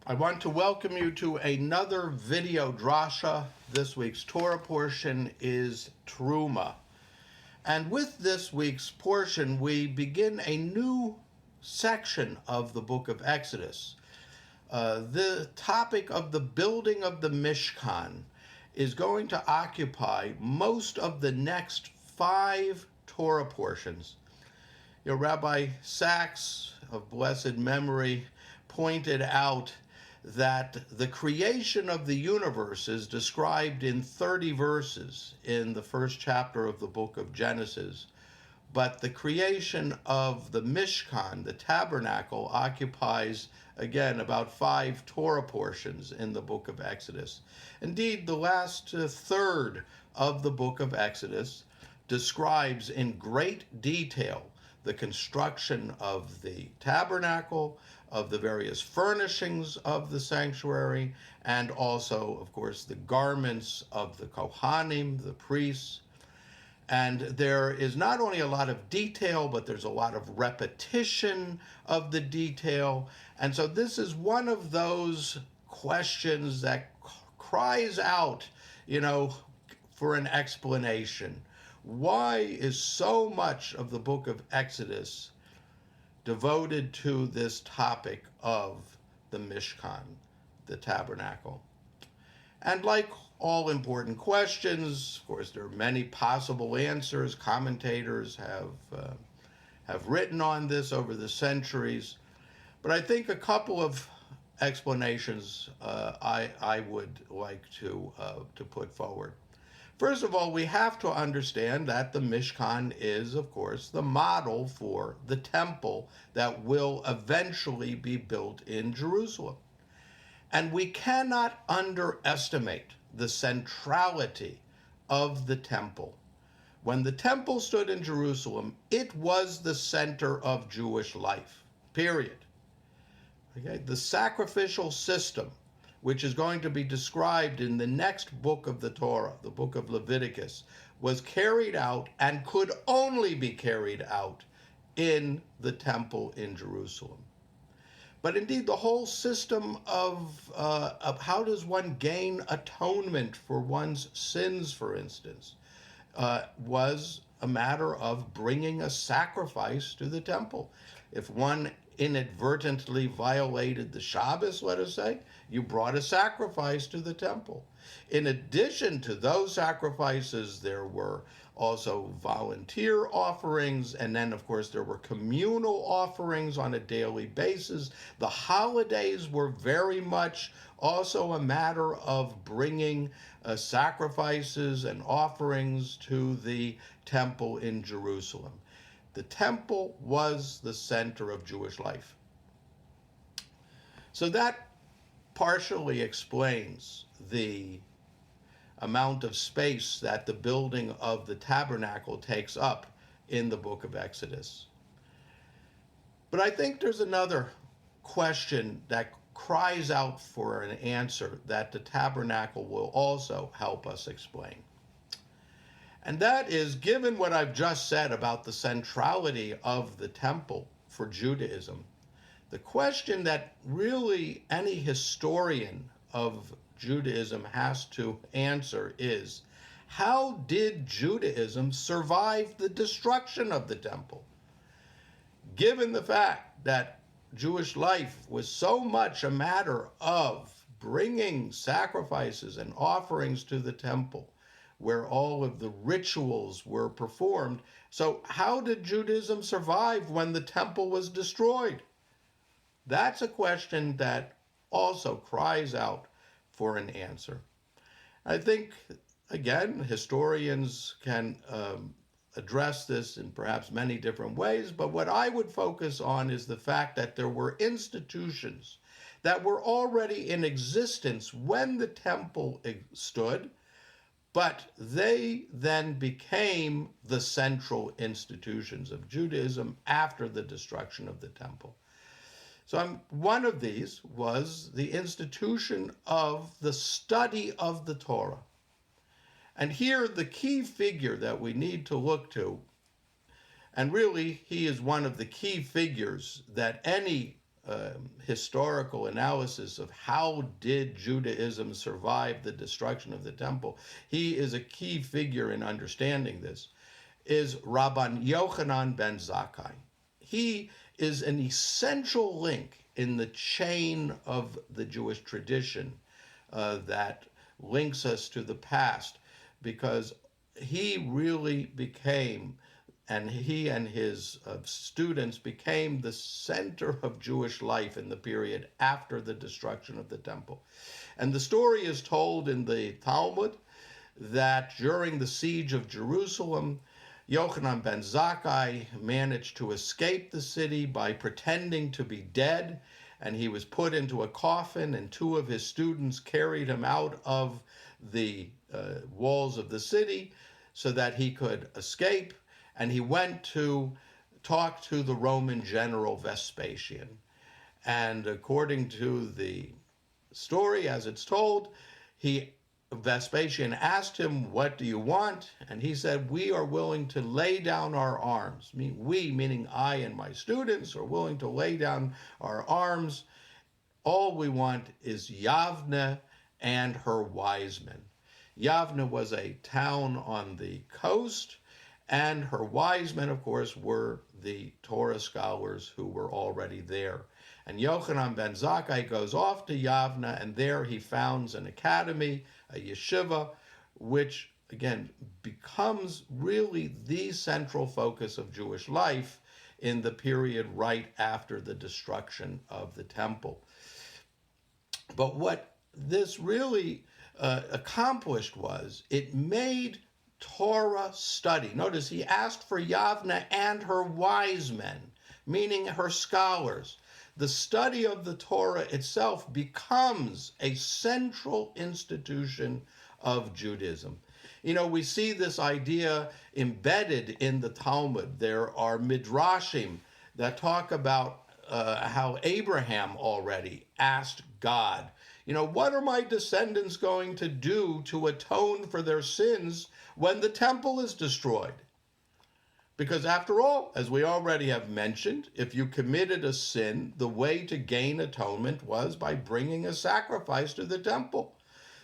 I want to welcome you to another video drasha. This week's Torah portion is Terumah. And with this week's portion, we begin a new section of the book of Exodus. The topic of the building of the Mishkan is going to occupy most of the next 5 Torah portions. Rabbi Sachs, of blessed memory, pointed out that the creation of the universe is described in 30 verses in the first chapter of the book of Genesis, but the creation of the Mishkan, the tabernacle, occupies, again, about 5 Torah portions in the book of Exodus. Indeed, the last third of the book of Exodus describes in great detail the construction of the tabernacle, of the various furnishings of the sanctuary, and also, of course, the garments of the Kohanim, the priests. And there is not only a lot of detail, but there's a lot of repetition of the detail. And so this is one of those questions that cries out, for an explanation. Why is so much of the book of Exodus devoted to this topic of the Mishkan, the tabernacle? And like all important questions, of course, there are many possible answers. Commentators have written on this over the centuries. But I think a couple of explanations I would like to put forward. First of all, we have to understand that the Mishkan is, of course, the model for the temple that will eventually be built in Jerusalem. And we cannot underestimate the centrality of the temple. When the temple stood in Jerusalem, it was the center of Jewish life, period. Okay? The sacrificial system, which is going to be described in the next book of the Torah, the book of Leviticus, was carried out and could only be carried out in the temple in Jerusalem. But indeed, the whole system of how does one gain atonement for one's sins, for instance, was a matter of bringing a sacrifice to the temple. If one inadvertently violated the Shabbos, let us say, you brought a sacrifice to the temple. In addition to those sacrifices, there were also volunteer offerings, and then, of course, there were communal offerings on a daily basis. The holidays were very much also a matter of bringing sacrifices and offerings to the temple in Jerusalem. The temple was the center of Jewish life. So that partially explains the amount of space that the building of the tabernacle takes up in the book of Exodus. But I think there's another question that cries out for an answer that the tabernacle will also help us explain. And that is, given what I've just said about the centrality of the temple for Judaism, the question that really any historian of Judaism has to answer is, how did Judaism survive the destruction of the temple? Given the fact that Jewish life was so much a matter of bringing sacrifices and offerings to the temple, where all of the rituals were performed. So how did Judaism survive when the temple was destroyed? That's a question that also cries out for an answer. I think, again, historians can address this in perhaps many different ways, but what I would focus on is the fact that there were institutions that were already in existence when the temple stood, but they then became the central institutions of Judaism after the destruction of the temple. So one of these was the institution of the study of the Torah. And here the key figure that we need to look to, and really he is one of the key figures that any historical analysis of how did Judaism survive the destruction of the temple, he is a key figure in understanding this, is Rabban Yochanan ben Zakkai. He is an essential link in the chain of the Jewish tradition that links us to the past, because he really became, and he and his students became, the center of Jewish life in the period after the destruction of the temple. And the story is told in the Talmud that during the siege of Jerusalem, Yochanan ben Zakkai managed to escape the city by pretending to be dead, and he was put into a coffin, and two of his students carried him out of the walls of the city so that he could escape. And he went to talk to the Roman general Vespasian. And according to the story as it's told, Vespasian asked him, "What do you want?" And he said, "We are willing to lay down our arms." We, meaning I and my students, are willing to lay down our arms. All we want is Yavne and her wise men. Yavne was a town on the coast, and her wise men, of course, were the Torah scholars who were already there. And Yochanan ben Zakkai goes off to Yavne, and there he founds an academy, a yeshiva, which, again, becomes really the central focus of Jewish life in the period right after the destruction of the temple. But what this really accomplished was it made Torah study. Notice he asked for Yavne and her wise men, meaning her scholars. The study of the Torah itself becomes a central institution of Judaism. You know, we see this idea embedded in the Talmud. There are midrashim that talk about how Abraham already asked God, you know, what are my descendants going to do to atone for their sins when the temple is destroyed? Because after all, as we already have mentioned, if you committed a sin, the way to gain atonement was by bringing a sacrifice to the temple.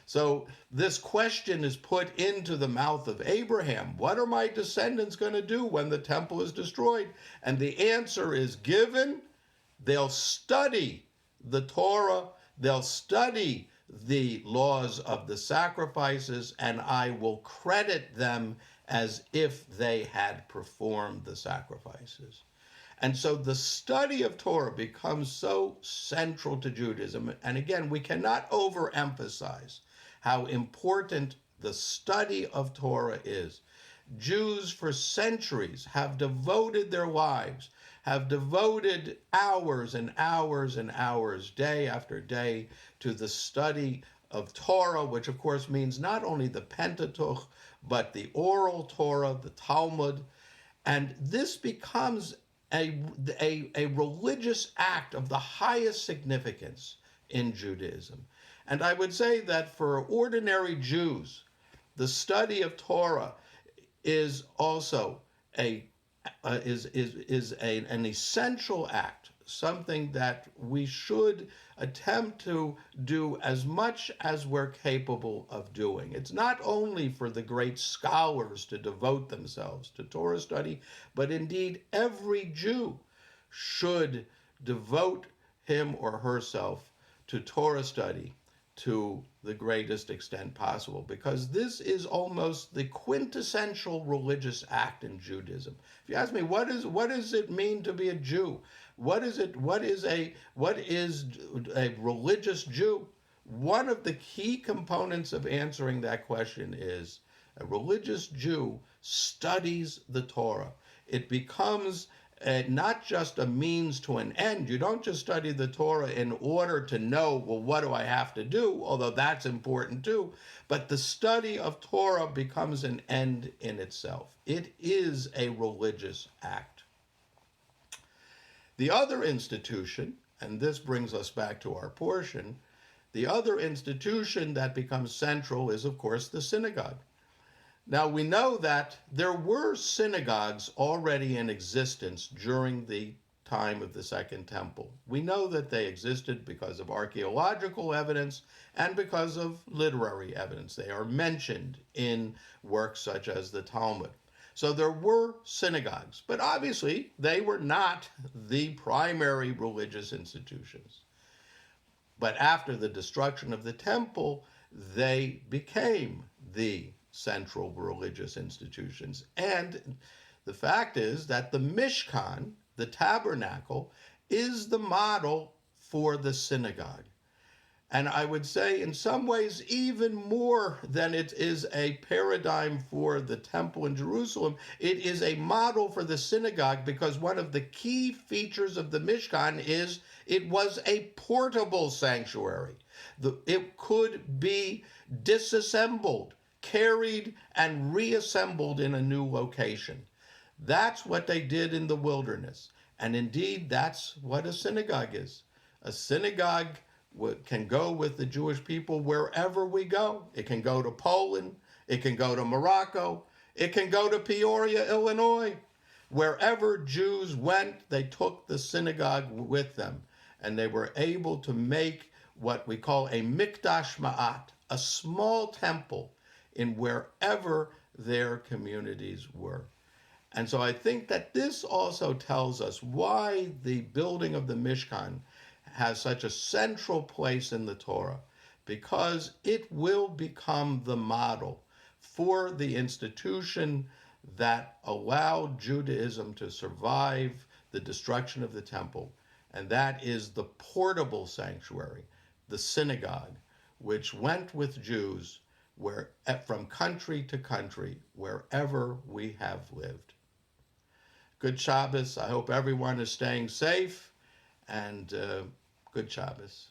So this question is put into the mouth of Abraham. What are my descendants going to do when the temple is destroyed? And the answer is given. They'll study the Torah, they'll study the laws of the sacrifices, and I will credit them as if they had performed the sacrifices. And so the study of Torah becomes so central to Judaism. And again, we cannot overemphasize how important the study of Torah is. Jews for centuries have devoted their lives, have devoted hours and hours and hours, day after day, to the study of Torah, which of course means not only the Pentateuch, but the oral Torah, the Talmud. And this becomes a religious act of the highest significance in Judaism. And I would say that for ordinary Jews, the study of Torah is also an essential act, something that we should attempt to do as much as we're capable of doing. It's not only for the great scholars to devote themselves to Torah study, but indeed every Jew should devote him or herself to Torah study to the greatest extent possible, because this is almost the quintessential religious act in Judaism. If you ask me, what does it mean to be a Jew? What is a religious Jew? One of the key components of answering that question is a religious Jew studies the Torah. It becomes not just a means to an end. You don't just study the Torah in order to know, well, what do I have to do? Although that's important too. But the study of Torah becomes an end in itself. It is a religious act. The other institution, and this brings us back to our portion, the other institution that becomes central is, of course, the synagogue. Now, we know that there were synagogues already in existence during the time of the Second Temple. We know that they existed because of archaeological evidence and because of literary evidence. They are mentioned in works such as the Talmud. So there were synagogues, but obviously they were not the primary religious institutions. But after the destruction of the temple, they became the central religious institutions. And the fact is that the Mishkan, the tabernacle, is the model for the synagogue. And I would say in some ways even more than it is a paradigm for the temple in Jerusalem, it is a model for the synagogue, because one of the key features of the Mishkan is it was a portable sanctuary. It could be disassembled, carried, and reassembled in a new location. That's what they did in the wilderness. And indeed, that's what a synagogue is. A synagogue can go with the Jewish people wherever we go. It can go to Poland. It can go to Morocco. It can go to Peoria, Illinois. Wherever Jews went, they took the synagogue with them. And they were able to make what we call a mikdash ma'at, a small temple in wherever their communities were. And so I think that this also tells us why the building of the Mishkan has such a central place in the Torah, because it will become the model for the institution that allowed Judaism to survive the destruction of the temple, and that is the portable sanctuary, the synagogue, which went with Jews from country to country, wherever we have lived. Good Shabbos. I hope everyone is staying safe, and good Shabbos.